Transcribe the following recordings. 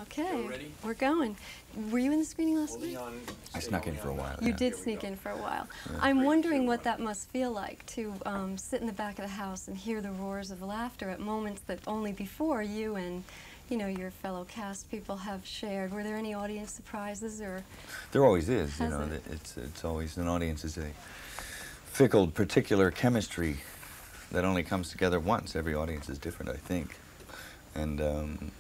Okay, we're going. Were you in the screening last night? I snuck in for a while. You did sneak in for a while. Yeah. I'm wondering what that must feel like to sit in the back of the house and hear the roars of laughter at moments that only before you and your fellow cast people have shared. Were there any audience surprises, or? There always is. It's always an audience is a fickle, particular chemistry that only comes together once. Every audience is different, I think, and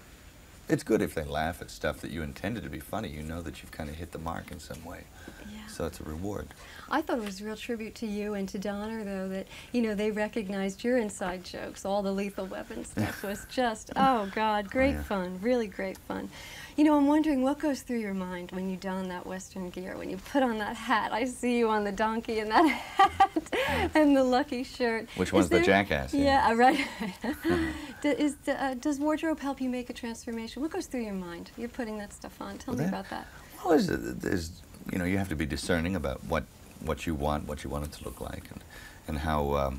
it's good if they laugh at stuff that you intended to be funny. You know that you've kind of hit the mark in some way. Yeah. So it's a reward. I thought it was a real tribute to you and to Garner, though, that, they recognized your inside jokes. All the Lethal Weapon stuff was just, oh, God, great fun, really great fun. I'm wondering what goes through your mind when you don that Western gear, when you put on that hat. I see you on the donkey in that hat and the lucky shirt. Which one's the jackass? Yeah, right. Does wardrobe help you make a transformation? What goes through your mind? You're putting that stuff on. Tell me about that. Well, you have to be discerning about what you want it to look like, and how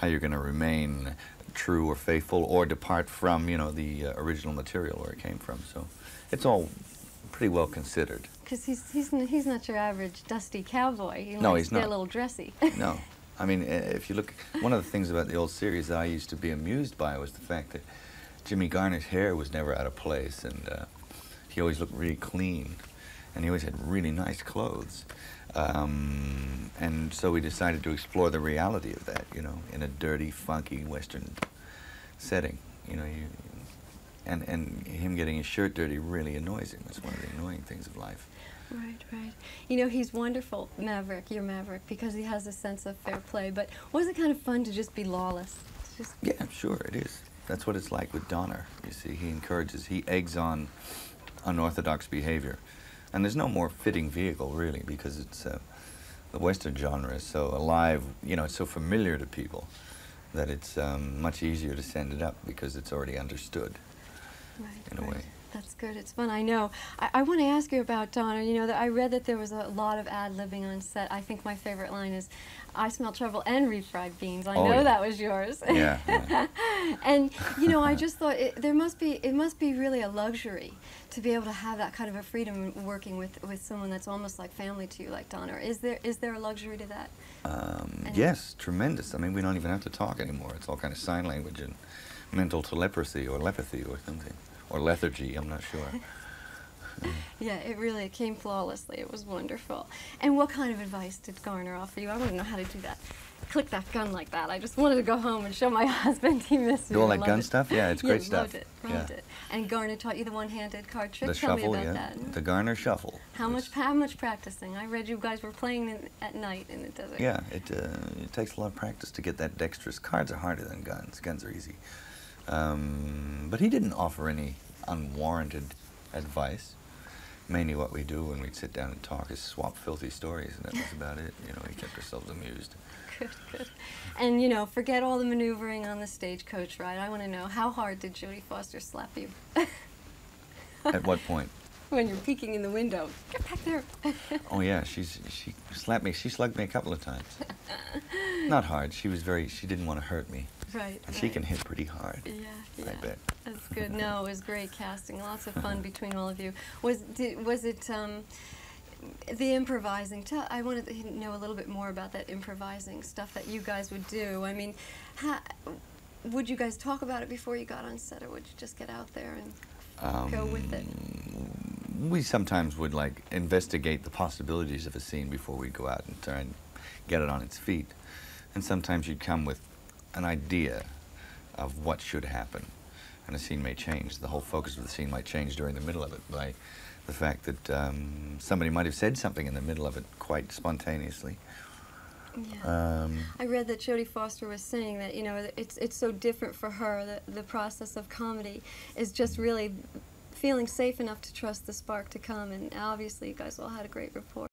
you're going to remain true or faithful or depart from the original material where it came from. So it's all pretty well considered. Because he's not your average dusty cowboy. No, he's not. A little dressy. No. I mean, if you look, one of the things about the old series that I used to be amused by was the fact that Jimmy Garner's hair was never out of place, and he always looked really clean, and he always had really nice clothes. And so we decided to explore the reality of that, in a dirty, funky Western setting. And him getting his shirt dirty really annoys him. It's one of the annoying things of life. Right, right. He's wonderful, Maverick, your Maverick, because he has a sense of fair play. But was it kind of fun to just be lawless? Yeah, sure, it is. That's what it's like with Garner. You see, he eggs on unorthodox behavior. And there's no more fitting vehicle, really, because it's the Western genre is so alive, it's so familiar to people that it's much easier to send it up because it's already understood, in a way. That's good. It's fun. I know. I want to ask you about Garner. That I read that there was a lot of ad-libbing on set. I think my favorite line is, "I smell trouble and refried beans." I know that was yours. Yeah. And I just thought it must be really a luxury to be able to have that kind of a freedom working with someone that's almost like family to you, like Garner. Is there a luxury to that? Yes, tremendous. I mean, we don't even have to talk anymore. It's all kind of sign language and mental telepathy or lepathy or something. Or lethargy, I'm not sure. Yeah, it came flawlessly. It was wonderful. And what kind of advice did Garner offer you? I wouldn't know how to do that. Click that gun like that. I just wanted to go home and show my husband he missed me. Do all that gun stuff? Yeah, it's great stuff. Loved it. And Garner taught you the one-handed card trick? The Tell shuffle, me about that. The Garner shuffle. How much practicing? I read you guys were playing at night in the desert. Yeah, it takes a lot of practice to get that dexterous. Cards are harder than guns. Guns are easy. But he didn't offer any unwarranted advice. Mainly what we do when we'd sit down and talk is swap filthy stories, and that was about it. We kept ourselves amused. Good. And, forget all the maneuvering on the stagecoach ride. I want to know, how hard did Jodie Foster slap you? At what point? When you're peeking in the window. Get back there. Oh, yeah, she slapped me. She slugged me a couple of times. Not hard. She didn't want to hurt me. Right. And she can hit pretty hard. Yeah. I bet. That's good. No, it was great casting. Lots of fun between all of you. Was it the improvising? I wanted to know a little bit more about that improvising stuff that you guys would do. I mean, would you guys talk about it before you got on set, or would you just get out there and go with it? We sometimes would investigate the possibilities of a scene before we go out and try and get it on its feet. And sometimes you'd come with an idea of what should happen, and a scene may change. The whole focus of the scene might change during the middle of it by the fact that somebody might have said something in the middle of it quite spontaneously. Yeah. I read that Jodie Foster was saying that it's so different for her, that the process of comedy is just really feeling safe enough to trust the spark to come, and obviously you guys all had a great rapport.